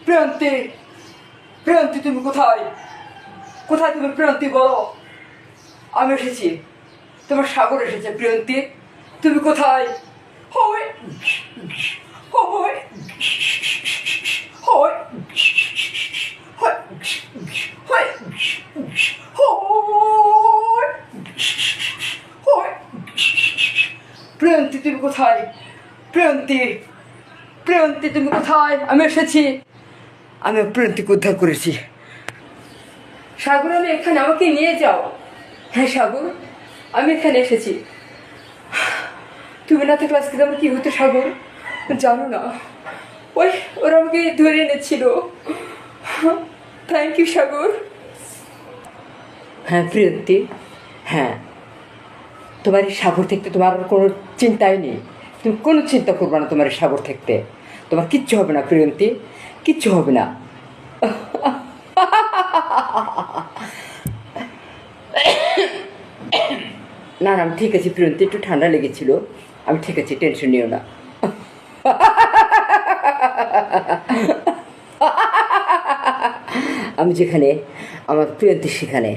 প্রিয়ন্তী, প্রিয়ন্তী তুমি কোথায়? কোথায় তুমি প্রিয়ন্তী, বলো। আমি এসেছি, তোমার সাগর এসেছে প্রিয়ন্তী, তুমি কোথায়? হয় হয় হয় প্রিয়ন্তী তুমি কোথায়? প্রিয়ন্তী, প্রিয়ন্তী তুমি কোথায়? আমি এসেছি, আমি প্রিয়ন্তীকে উদ্ধার করেছি। সাগর আমি এখানে, আমাকে নিয়ে যাও। হ্যাঁ সাগর, আমি এখানে এসেছি। তুমি না থাকলে আজকে আমার কি হতো সাগর জানো না। ওরা আমাকে ধরে এনেছিল। থ্যাংক ইউ সাগর। হ্যাঁ প্রিয়ন্তী, হ্যাঁ তোমার এই সাগর থাকতে তোমার আর কোনো চিন্তাই নেই। তুমি কোনো চিন্তা করবে না, তোমার এই সাগর থাকতে তোমার কিচ্ছু হবে না প্রিয়ন্তী, কিচ্ছু হবে না। না না আমি ঠিক আছি প্রিয়ন্তী, একটু ঠান্ডা লেগেছিল, আমি ঠিক আছি, টেনশন নিও না। আমি যেখানে, আমার প্রিয়ন্তী সেখানে।